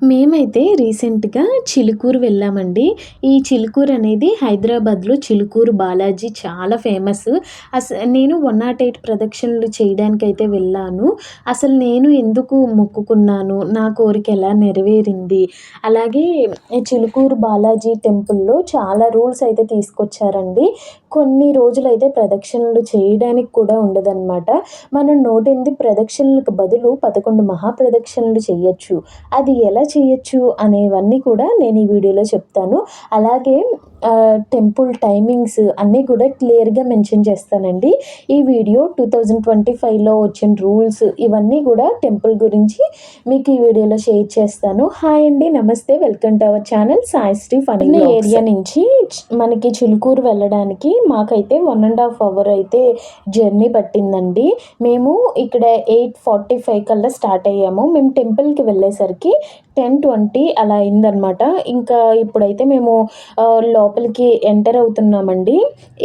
మేమైతే రీసెంట్‌గా చిలుకూరు వెళ్ళామండి. ఈ చిలుకూరు అనేది హైదరాబాద్‌లో చిలుకూరు బాలాజీ చాలా ఫేమస్. నేను 108 ప్రదక్షిణలు చేయడానికైతే వెళ్ళాను. అసలు నేను ఎందుకు మొక్కుకున్నాను? నా కోరిక ఎలా నెరవేరింది? అలాగే ఈ చిలుకూరు బాలాజీ టెంపుల్‌లో చాలా రూల్స్ అయితే తీసుకొచ్చారండి. కొన్ని రోజులైతే ప్రదక్షిణలు చేయడానికి కూడా ఉండదనమాట. మనం 108 ప్రదక్షిణలకు బదులు 11 మహాప్రదక్షిణలు చేయొచ్చు. అది ఎలా చేయొచ్చు అనేవన్నీ కూడా నేను ఈ వీడియోలో చెప్తాను. అలాగే టెంపుల్ టైమింగ్స్ అన్నీ కూడా క్లియర్‌గా మెన్షన్ చేస్తానండి. ఈ వీడియో 2025లో వచ్చిన రూల్స్ ఇవన్నీ కూడా టెంపుల్ గురించి మీకు ఈ వీడియోలో షేర్ చేస్తాను. హాయ్ అండి, నమస్తే, welcome to our channel Saisri funny vlogs. Area నుంచి మనకి చిలుకూరు వెళ్ళడానికి మాకైతే 1.5 అవర్ అయితే జర్నీ పట్టిందండి. మేము ఇక్కడ 8:45 కల్లా స్టార్ట్ అయ్యాము. మేము టెంపుల్‌కి వెళ్ళేసరికి 10:20 అలా అయిందనమాట. ఇంకా ఇప్పుడైతే మేము లోపలికి ఎంటర్ అవుతున్నామండి.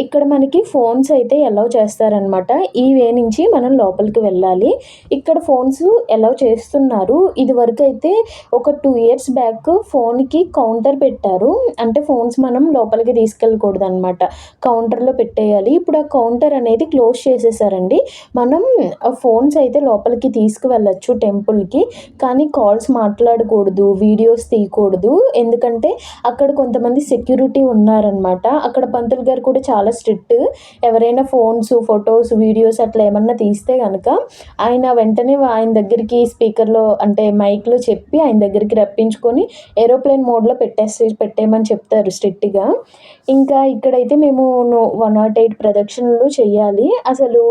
ఇక్కడ మనకి ఫోన్స్ అయితే అలౌ చేస్తారనమాట. ఈ వే నుంచి మనం లోపలికి వెళ్ళాలి. ఇక్కడ ఫోన్స్ అలౌ చేస్తున్నారు. ఇదివరకు అయితే ఒక 2 ఇయర్స్ బ్యాక్ ఫోన్‌కి కౌంటర్ పెట్టారు. అంటే ఫోన్స్ మనం లోపలికి తీసుకెళ్ళకూడదనమాట. కౌంటర్‌లో పెట్టేయాలి. ఇప్పుడు ఆ కౌంటర్ అనేది క్లోజ్ చేసేసారండి. మనం ఫోన్స్ అయితే లోపలికి తీసుకువెళ్ళొచ్చు టెంపుల్‌కి. కానీ కాల్స్ మాట్లాడకూడదు, వీడియోస్ తీయకూడదు. ఎందుకంటే అక్కడ కొంతమంది సెక్యూరిటీ ఉన్నారనమాట. అక్కడ పంతులు గారు కూడా చాలా స్ట్రిక్ట్. ఎవరైనా ఫోన్స్, ఫొటోస్, వీడియోస్ అట్లా ఏమన్నా తీస్తే గనక ఆయన వెంటనే ఆయన దగ్గరికి స్పీకర్‌లో అంటే మైక్‌లో చెప్పి ఆయన దగ్గరికి రప్పించుకొని ఏరోప్లేన్ మోడ్‌లో పెట్టేయమని చెప్తారు స్ట్రిక్ట్‌గా. ఇంకా ఇక్కడైతే మేము 108 ప్రదక్షిణలు చెయ్యాలి. అసలు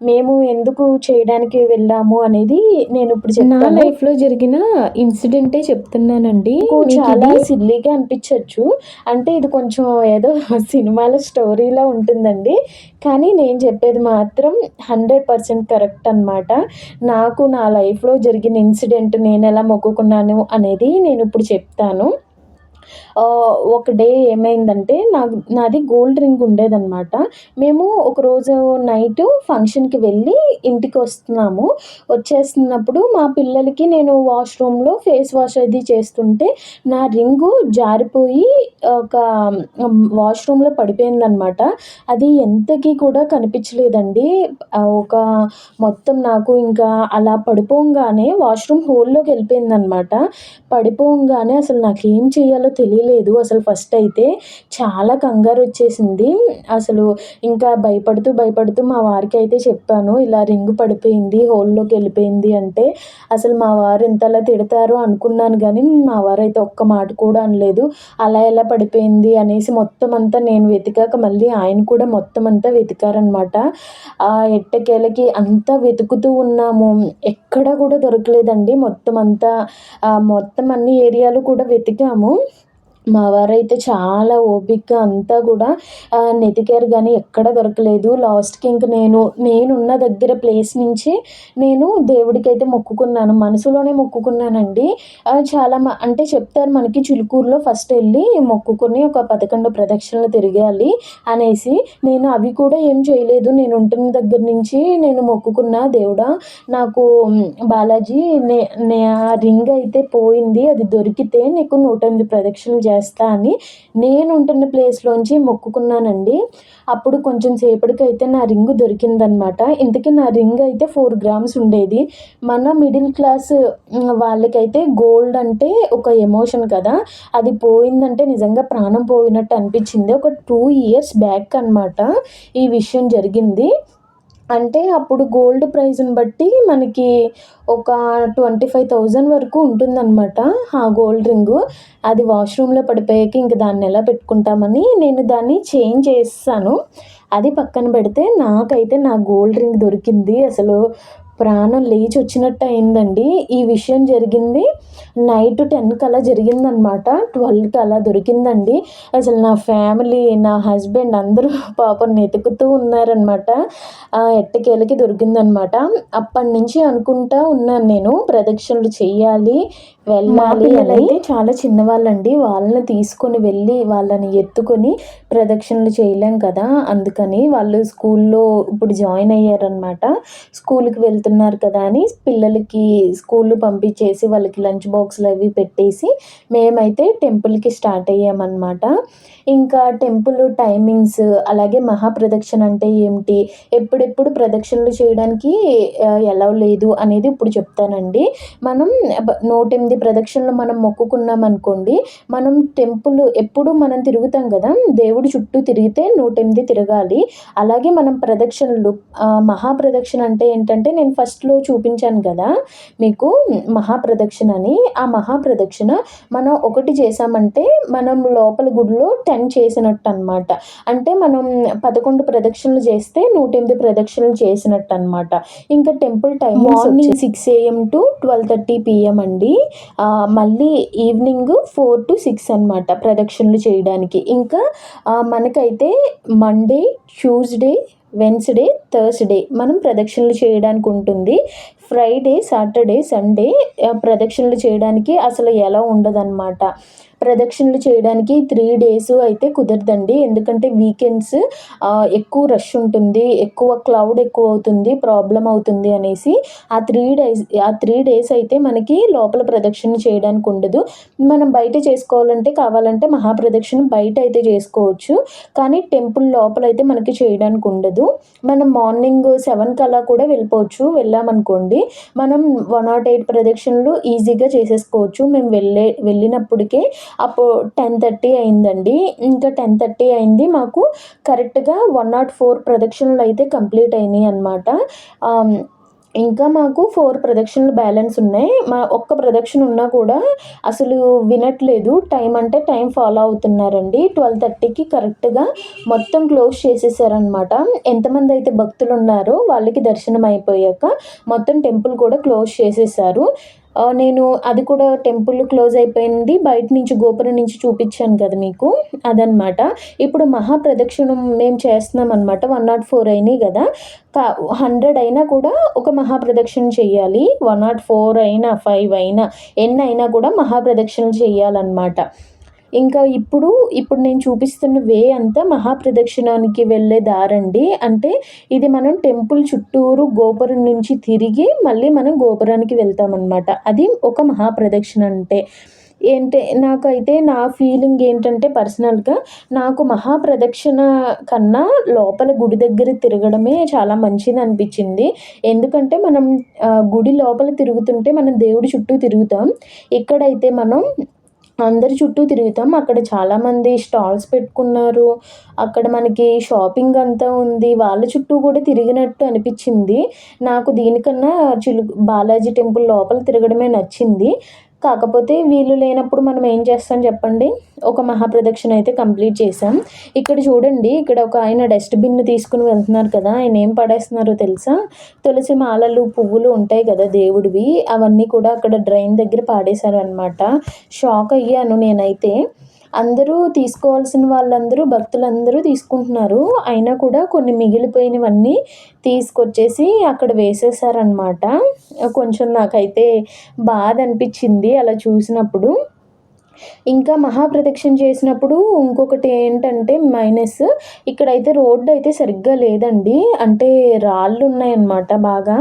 మేము ఎందుకు చేయడానికి వెళ్ళాము అనేది నేను ఇప్పుడు చెప్తాను. నా లైఫ్‌లో జరిగిన ఇన్సిడెంటే చెప్తున్నానండి. చాలా సిల్లీగా అనిపించొచ్చు. అంటే ఇది కొంచెం ఏదో సినిమాల స్టోరీలా ఉంటుందండి. కానీ నేను చెప్పేది మాత్రం 100% కరెక్ట్ అనమాట. నాకు నా లైఫ్‌లో జరిగిన ఇన్సిడెంట్ నేనెలా మొక్కుకున్నాను అనేది నేను ఇప్పుడు చెప్తాను. ఒక డే ఏమైందంటే నాది గోల్డ్ రింగ్ ఉండేదనమాట. మేము ఒకరోజు నైటు ఫంక్షన్‌కి వెళ్ళి ఇంటికి వస్తున్నాము. వచ్చేస్తున్నప్పుడు మా పిల్లలకి నేను వాష్‌రూమ్‌లో ఫేస్ వాష్ అది చేస్తుంటే నా రింగు జారిపోయి ఒక వాష్‌రూమ్‌లో పడిపోయిందనమాట. అది ఎంతకి కూడా కనిపించలేదండి. ఒక మొత్తం నాకు ఇంకా అలా పడిపోంగానే వాష్‌రూమ్ హోల్‌లోకి వెళ్ళిపోయిందనమాట. పడిపోంగానే అసలు నాకేం చేయాలో తెలియలేదు. అసలు ఫస్ట్ అయితే చాలా కంగారొచ్చేసింది. అసలు ఇంకా భయపడుతూ మా వారికైతే చెప్పాను. ఇలా రింగ్ పడిపోయింది, హోల్‌లోకి వెళ్ళిపోయింది అంటే, అసలు మా వారు ఎంతలా తిడతారో అనుకున్నాను గానీ, మా వారైతే ఒక్క మాట కూడా అనలేదు. అలా ఎలా పడిపోయింది అనేసి మొత్తం అంతా నేను వెతికాక మళ్ళీ ఆయన కూడా మొత్తం అంతా వెతికారనమాట. ఎట్టకేలకి అంతా వెతుకుతూ ఉన్నాము. ఎక్కడ కూడా దొరకలేదండి. మొత్తం అన్ని ఏరియాలు కూడా వెతికాము. మా వారైతే చాలా ఓపికగా అంతా కూడా వెతికారు గానీ ఎక్కడ దొరకలేదు. లాస్ట్‌కి ఇంక నేనున్న దగ్గర ప్లేస్ నుంచి నేను దేవుడికైతే మొక్కుకున్నాను. మనసులోనే మొక్కుకున్నానండి. చాలా అంటే చెప్తారు మనకి చిలుకూరులో ఫస్ట్ ఎళ్లి మొక్కుకొని ఒక 11 ప్రదక్షిణలు తిరగాలి అనేసి. నేను అవి కూడా ఏం చేయలేదు. నేను ఉంటున్న దగ్గర నుంచి నేను మొక్కుకున్నా, దేవుడా నాకు బాలాజీ ఆ రింగ్ అయితే పోయింది. అది దొరికితే నీకు 108 ప్రదక్షిణలు చేస్తా అని నేను ఉంటున్న ప్లేస్‌లోంచి మొక్కుకున్నానండి. అప్పుడు కొంచెం సేపటికైతే నా రింగ్ దొరికిందనమాట. ఇంతకీ నా రింగ్ అయితే 4 గ్రామ్స్ ఉండేది. మన మిడిల్ క్లాస్ వాళ్ళకైతే గోల్డ్ అంటే ఒక ఎమోషన్ కదా! అది పోయిందంటే నిజంగా ప్రాణం పోయినట్టు అనిపించింది. ఒక 2 ఇయర్స్ బ్యాక్ అనమాట ఈ విషయం జరిగింది. అంటే అప్పుడు గోల్డ్ ప్రైస్‌ని బట్టి మనకి ఒక 25,000 వరకు ఉంటుందనమాట ఆ గోల్డ్ రింగు. అది వాష్‌రూమ్‌లో పడిపోయాక ఇంక దాన్నెలా పెట్టుకుంటామని నేను దాన్ని చేంజ్ చేసేసాను. అది పక్కన పెడితే నాకైతే నా గోల్డ్ రింగ్ దొరికింది. అసలు ప్రాణం లేచొచ్చినట్టు అయిందండి. ఈ విషయం జరిగింది నైట్ 10కి అలా జరిగిందనమాట. 12కి అలా దొరికిందండి. అసలు నా ఫ్యామిలీ, నా హస్బెండ్ అందరూ పాపం వెతుకుతూ ఉన్నారనమాట. ఎట్టకేలకి దొరికిందనమాట. అప్పటినుంచి అనుకుంటా ఉన్నాను నేను ప్రదక్షిణలు చెయ్యాలి, వెళ్ళాలి. పిల్లలైతే చాలా చిన్నవాళ్ళండి. వాళ్ళని తీసుకొని వెళ్ళి వాళ్ళని ఎత్తుకొని ప్రదక్షిణలు చేయలేం కదా! అందుకని వాళ్ళు స్కూల్లో ఇప్పుడు జాయిన్ అయ్యారనమాట. స్కూల్‌కి వెళ్తున్నారు కదా అని పిల్లలకి స్కూలు పంపించేసి వాళ్ళకి లంచ్ బాక్స్‌లు అవి పెట్టేసి మేమైతే టెంపుల్‌కి స్టార్ట్ అయ్యామనమాట. ఇంకా టెంపుల్ టైమింగ్స్ అలాగే మహాప్రదక్షిణ అంటే ఏమిటి? ఎప్పుడెప్పుడు ప్రదక్షిణలు చేయడానికి ఎలౌ లేదు అనేది ఇప్పుడు చెప్తానండి. మనం 108 ప్రదక్షిణలు మనం మొక్కుకున్నామనుకోండి, మనం టెంపుల్ ఎప్పుడు మనం తిరుగుతాం గదా! దేవుడి చుట్టూ తిరిగితే 108 తిరగాలి. అలాగే మనం ప్రదక్షిణలు మహాప్రదక్షిణ అంటే ఏంటంటే నేను ఫస్ట్‌లో చూపించాను గదా! మీకు మహాప్రదక్షిణ అని. ఆ మహాప్రదక్షిణ మనం ఒకటి చేశామంటే మనం లోపల గుడిలో 10 చేసినట్టనమాట. అంటే మనం 11 ప్రదక్షిణలు చేస్తే 108 ప్రదక్షిణలు చేసినట్టనమాట. ఇంకా temple timings morning 6 AM to 12:30 PM అండి. మళ్ళీ ఈవినింగ్ 4-6 అనమాట ప్రదక్షిణలు చేయడానికి. ఇంకా మనకైతే మండే, ట్యూస్డే, వెన్స్‌డే, థర్స్‌డే మనం ప్రదక్షిణలు చేయడానికి ఉంటుంది. ఫ్రైడే, సాటర్డే, సండే ప్రదక్షిణలు చేయడానికి అసలు ఎలౌ ఉండదనమాట. ప్రదక్షిణలు చేయడానికి 3 డేస్ అయితే కుదరదండి. ఎందుకంటే వీకెండ్స్ ఎక్కువ రష్ ఉంటుంది. ఎక్కువ క్లౌడ్ ఎక్కువవుతుంది. ప్రాబ్లమ్ అవుతుంది అనేసి ఆ 3 డేస్ అయితే మనకి లోపల ప్రదక్షిణ చేయడానికి ఉండదు. మనం బయట చేసుకోవాలంటే కావాలంటే మహాప్రదక్షిణ బయట అయితే చేసుకోవచ్చు. కానీ టెంపుల్ లోపలైతే మనకి చేయడానికి ఉండదు. మనం మార్నింగ్ 7కి అలా కూడా వెళ్ళిపోవచ్చు. వెళ్ళామనుకోండి మనం 108 ప్రదక్షిణలు ఈజీగా చేసేసుకోవచ్చు. మేము వెళ్ళినప్పటికే అప్పుడు 10:30 అయిందండి. ఇంకా 10:30 అయింది. మాకు కరెక్ట్‌గా 104 ప్రదక్షిణలు అయితే కంప్లీట్ అయినాయి అనమాట. ఇంకా మాకు 4 ప్రదక్షిణలు బ్యాలెన్స్ ఉన్నాయి. ఒక్క ప్రదక్షిణ ఉన్నా కూడా అసలు వినట్లేదు. టైం అంటే టైం ఫాలో అవుతున్నారండి. 12:30కి కరెక్ట్‌గా మొత్తం క్లోజ్ చేసేసారనమాట. ఎంతమంది అయితే భక్తులున్నారో వాళ్ళకి దర్శనం అయిపోయాక మొత్తం టెంపుల్ కూడా క్లోజ్ చేసేసారు. నేను అది కూడా టెంపుల్ క్లోజ్ అయిపోయింది. బయట నుంచి గోపురం నుంచి చూపించాను కదా మీకు అదనమాట. ఇప్పుడు మహాప్రదక్షిణం మేము చేస్తున్నామనమాట. 104 అయినాయి గదా! 100 అయినా కూడా ఒక మహాప్రదక్షిణ చెయ్యాలి. 104 అయినా, 5 అయినా, ఎన్నైనా కూడా మహాప్రదక్షిణలు చెయ్యాలనమాట. ఇంకా ఇప్పుడు నేను చూపిస్తున్న వే అంతా మహాప్రదక్షిణానికి వెళ్ళే దారండి. అంటే ఇది మనం టెంపుల్ చుట్టూరు గోపురం నుంచి తిరిగి మళ్ళీ మనం గోపురానికి వెళ్తామనమాట. అది ఒక మహాప్రదక్షిణ అంటే. నాకైతే నా ఫీలింగ్ ఏంటంటే పర్సనల్‌గా నాకు మహాప్రదక్షిణ కన్నా లోపల గుడి దగ్గర తిరగడమే చాలా మంచిదనిపించింది. ఎందుకంటే మనం గుడి లోపల తిరుగుతుంటే మనం దేవుడి చుట్టూ తిరుగుతాం. ఇక్కడైతే మనం అందరి చుట్టూ తిరుగుతాం. అక్కడ చాలామంది స్టాల్స్ పెట్టుకున్నారు. అక్కడ మనకి షాపింగ్ అంతా ఉంది. వాళ్ళ చుట్టూ కూడా తిరిగినట్టు అనిపించింది. నాకు దీనికన్నా బాలాజీ టెంపుల్ లోపల తిరగడమే నచ్చింది. కాకపోతే వీలు లేనప్పుడు మనం ఏం చేస్తాం చెప్పండి? ఒక మహాప్రదక్షిణ అయితే కంప్లీట్ చేశాం. ఇక్కడ చూడండి, ఇక్కడ ఒక ఆయన డస్ట్‌బిన్ తీసుకొని వెళ్తున్నారు కదా! ఆయన ఏం పడేస్తున్నారో తెలుసా? తులసి మాలలు, పువ్వులు ఉంటాయి కదా దేవుడివి, అవన్నీ కూడా అక్కడ డ్రైన్ దగ్గర పాడేశారనమాట. షాక్ అయ్యాను నేనైతే. అందరూ తీసుకోవాల్సిన వాళ్ళందరూ భక్తులందరూ తీసుకుంటున్నారు. అయినా కూడా కొన్ని మిగిలిపోయినవన్నీ తీసుకొచ్చేసి అక్కడ వేసేసారనమాట. కొంచెం నాకైతే బాధ అనిపించింది అలా చూసినప్పుడు. ఇంకా మహాప్రదక్షిణ చేసినప్పుడు ఇంకొకటి ఏంటంటే మైనస్, ఇక్కడైతే రోడ్డు అయితే సరిగ్గా లేదండి. అంటే రాళ్ళు ఉన్నాయన్నమాట, బాగా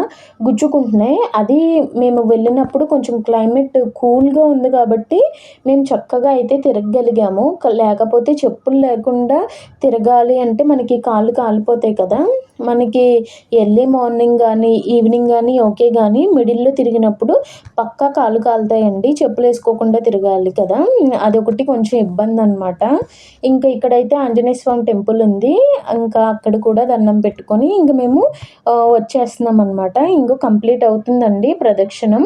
గుచ్చుకుంటున్నాయి. అది మేము వెళ్ళినప్పుడు కొంచెం క్లైమేట్ కూల్గా ఉంది కాబట్టి మేము చక్కగా అయితే తిరగగలిగాము. లేకపోతే చెప్పులు లేకుండా తిరగాలి అంటే మనకి కాళ్ళు కాలిపోతాయి కదా! మనకి ఎర్లీ మార్నింగ్ కానీ ఈవినింగ్ కానీ ఓకే, కానీ మిడిల్లో తిరిగినప్పుడు పక్కా కాళ్ళు కాలుతాయండి. చెప్పులు వేసుకోకుండా తిరగాలి కదా! అదొకటి కొంచెం ఇబ్బంది అనమాట. ఇంకా ఇక్కడైతే ఆంజనేయ స్వామి టెంపుల్ ఉంది. ఇంకా అక్కడ కూడా దండం పెట్టుకొని ఇంక మేము వచ్చేస్తున్నాం అనమాట. ఇంకో కంప్లీట్ అవుతుందండి ప్రదక్షిణం.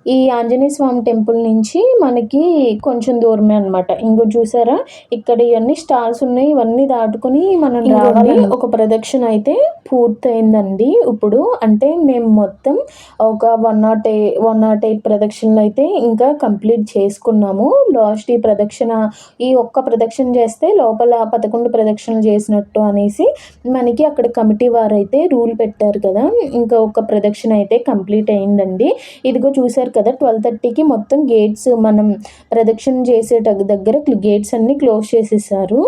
ఈ ఆంజనేయ స్వామి టెంపుల్ నుంచి మనకి కొంచెం దూరమే అనమాట. ఇంగో చూసారా, ఇక్కడ ఇవన్నీ స్టాల్స్ ఉన్నాయి. ఇవన్నీ దాటుకొని మనం రావాలి. ఒక ప్రదక్షిణ అయితే పూర్తయిందండి ఇప్పుడు. అంటే మేము మొత్తం ఒక 108 ప్రదక్షిణలు అయితే ఇంకా కంప్లీట్ చేసుకున్నాము. లాస్ట్ ఈ ఒక్క ప్రదక్షిణ చేస్తే లోపల 11 ప్రదక్షిణలు చేసినట్టు అనేసి మనకి అక్కడ కమిటీ వారైతే రూల్ పెట్టారు కదా! ఇంకా ఒక ప్రదక్షిణ అయితే కంప్లీట్ అయిందండి. ఇదిగో చూసారు కదా 12:30కి మొత్తం గేట్స్ మనం ప్రదక్షిణ చేసే దగ్గర గేట్స్ అన్నీ క్లోజ్ చేసేసారు.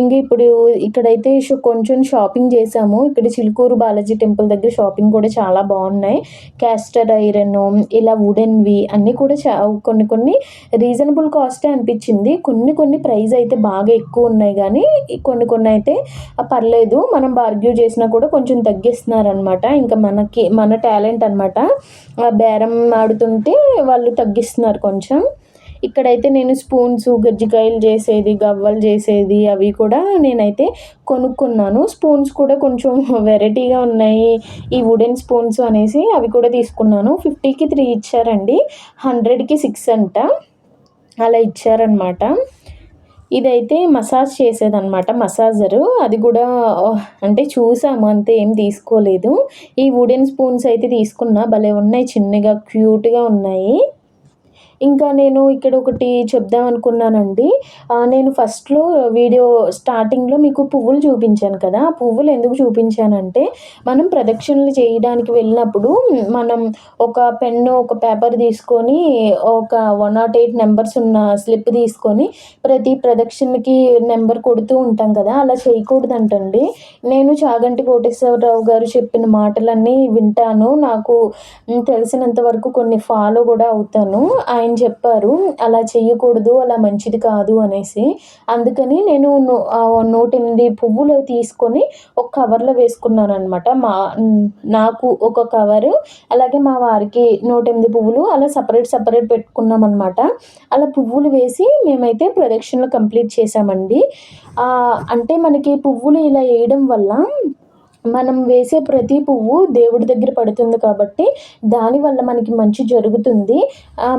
ఇంక ఇప్పుడు ఇక్కడైతే కొంచెం షాపింగ్ చేసాము. ఇక్కడ చిలుకూరు బాలాజీ టెంపుల్ దగ్గర షాపింగ్ కూడా చాలా బాగున్నాయి. క్యాస్టర్ ఐరన్ ఇలా వుడెన్వి అన్నీ కూడా కొన్ని కొన్ని రీజనబుల్ కాస్టే అనిపించింది. కొన్ని ప్రైస్ అయితే బాగా ఎక్కువ ఉన్నాయి, కానీ కొన్ని కొన్ని అయితే పర్లేదు, మనం బార్గ్యూ చేసినా కూడా కొంచెం తగ్గిస్తున్నారనమాట. ఇంకా మన టాలెంట్ అనమాట, బేరం ఆడుతుంటే వాళ్ళు తగ్గిస్తున్నారు కొంచెం. ఇక్కడైతే నేను స్పూన్స్, గజ్జికాయలు చేసేది, గవ్వలు చేసేది అవి కూడా నేనైతే కొనుక్కున్నాను. స్పూన్స్ కూడా కొంచెం వెరైటీగా ఉన్నాయి, ఈ వుడెన్ స్పూన్స్ అనేసి అవి కూడా తీసుకున్నాను. 50కి 3 ఇచ్చారండి, 100కి 6 అంట, అలా ఇచ్చారనమాట. ఇదైతే మసాజ్ చేసేదనమాట, మసాజరు. అది కూడా అంటే చూసాము అంతే, ఏం తీసుకోలేదు. ఈ వుడెన్ స్పూన్స్ అయితే తీసుకున్నా, భలే ఉన్నాయి, చిన్నగా క్యూట్గా ఉన్నాయి. ఇంకా నేను ఇక్కడ ఒకటి చెప్దాం అనుకున్నానండి. నేను ఫస్ట్‌లో వీడియో స్టార్టింగ్‌లో మీకు పువ్వులు చూపించాను కదా! ఆ పువ్వులు ఎందుకు చూపించానంటే, మనం ప్రదక్షిణలు చేయడానికి వెళ్ళినప్పుడు మనం ఒక పెన్ను, ఒక పేపర్ తీసుకొని ఒక 108 నంబర్స్ ఉన్న స్లిప్ తీసుకొని ప్రతి ప్రదక్షిణకి నెంబర్ కొడుతూ ఉంటాం కదా! అలా చేయకూడదంటండి. నేను చాగంటి కోటేశ్వరరావు గారు చెప్పిన మాటలన్నీ వింటాను. నాకు తెలిసినంత వరకు కొన్ని ఫాలో కూడా అవుతాను. ఆయన చెప్పారు అలా చేయకూడదు, అలా మంచిది కాదు అనేసి. అందుకని నేను 108 పువ్వులు తీసుకొని ఒక కవర్లో వేసుకున్నాననమాట. నాకు ఒక కవరు, అలాగే మా వారికి 108 పువ్వులు అలా సపరేట్ పెట్టుకున్నామనమాట. అలా పువ్వులు వేసి మేమైతే ప్రదక్షిణలు కంప్లీట్ చేసామండి. అంటే మనకి పువ్వులు ఇలా వేయడం వల్ల మనం వేసే ప్రతి పువ్వు దేవుడి దగ్గర పడుతుంది కాబట్టి దానివల్ల మనకి మంచి జరుగుతుంది.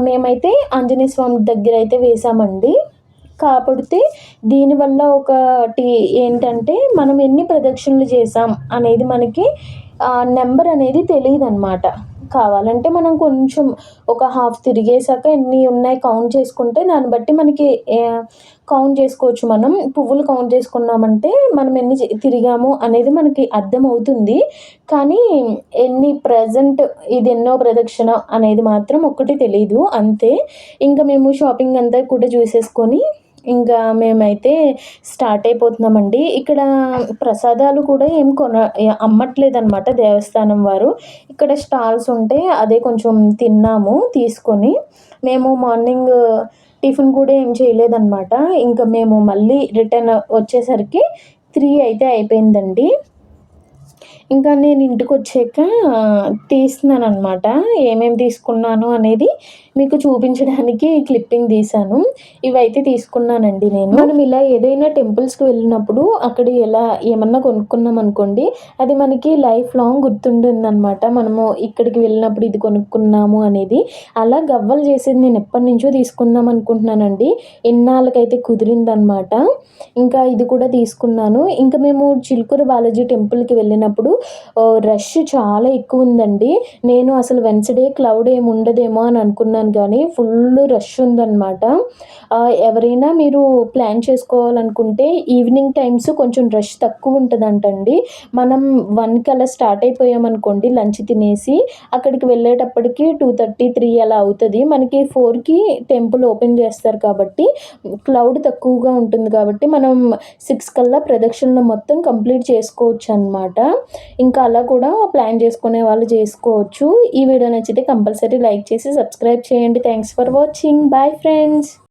మేమైతే ఆంజనేయ స్వామి దగ్గర అయితే వేసామండి. కాకపోతే దీనివల్ల ఒకటి ఏంటంటే, మనం ఎన్ని ప్రదక్షిణలు చేసాం అనేది మనకి నెంబర్ అనేది తెలీదనమాట. కావాలంటే మనం కొంచెం ఒక హాఫ్ తిరిగేసాక ఎన్ని ఉన్నాయి కౌంట్ చేసుకుంటే దాన్ని బట్టి మనకి కౌంట్ చేసుకోవచ్చు. మనం పువ్వులు కౌంట్ చేసుకున్నామంటే మనం ఎన్ని తిరిగాము అనేది మనకి అర్థమవుతుంది. కానీ ఇది ఎన్నో ప్రదక్షిణ అనేది మాత్రం ఒక్కటి తెలీదు అంతే. ఇంకా మేము షాపింగ్ అంతా కూడా చూసేసుకొని ఇంకా మేమైతే స్టార్ట్ అయిపోతున్నామండి. ఇక్కడ ప్రసాదాలు కూడా అమ్మట్లేదనమాట దేవస్థానం వారు. ఇక్కడ స్టాల్స్ ఉంటే అదే కొంచెం తిన్నాము తీసుకొని. మేము మార్నింగ్ టిఫిన్ కూడా ఏం చేయలేదనమాట. ఇంకా మేము మళ్ళీ రిటర్న్ వచ్చేసరికి 3 అయితే అయిపోయిందండి. ఇంకా నేను ఇంటికొచ్చాక తీస్తున్నాననమాట. ఏమేమి తీసుకున్నాను అనేది మీకు చూపించడానికి క్లిప్పింగ్ తీశాను. ఇవైతే తీసుకున్నానండి నేను. మనం ఇలా ఏదైనా టెంపుల్స్‌కి వెళ్ళినప్పుడు అక్కడ ఏమన్నా కొనుక్కున్నాం అనుకోండి, అది మనకి లైఫ్ లాంగ్ గుర్తుంటుందనమాట. మనము ఇక్కడికి వెళ్ళినప్పుడు ఇది కొనుక్కున్నాము అనేది. అలా గవ్వలు చేసేది నేను ఎప్పటినుంచో తీసుకుందాం అనుకుంటున్నానండి. ఇన్నాళ్ళకైతే కుదిరిందనమాట. ఇంకా ఇది కూడా తీసుకున్నాను. ఇంకా మేము చిలుకూరు బాలాజీ టెంపుల్‌కి వెళ్ళినప్పుడు రష్ చాలా ఎక్కువ ఉందండి. నేను అసలు వెన్స్‌డే క్లౌడ్ ఏమి ఉండదేమో అని అనుకున్నాను, కానీ ఫుల్ రష్ ఉందనమాట. ఎవరైనా మీరు ప్లాన్ చేసుకోవాలనుకుంటే ఈవినింగ్ టైమ్స్ కొంచెం రష్ తక్కువ ఉంటుందంటండి. మనం 1కి అలా స్టార్ట్ అయిపోయామనుకోండి లంచ్ తినేసి, అక్కడికి వెళ్ళేటప్పటికి 2:30, 3 అలా అవుతుంది. మనకి 4కి టెంపుల్ ఓపెన్ చేస్తారు కాబట్టి క్లౌడ్ తక్కువగా ఉంటుంది కాబట్టి మనం 6 కల్లా ప్రదక్షిణలు మొత్తం కంప్లీట్ చేసుకోవచ్చు అనమాట. ఇంకా అలా కూడా ప్లాన్ చేసుకునే వాళ్ళు చేసుకోవచ్చు. ఈ వీడియో నచ్చితే కంపల్సరీ లైక్ చేసి సబ్స్క్రైబ్ చేయండి. Thanks for watching. Bye friends.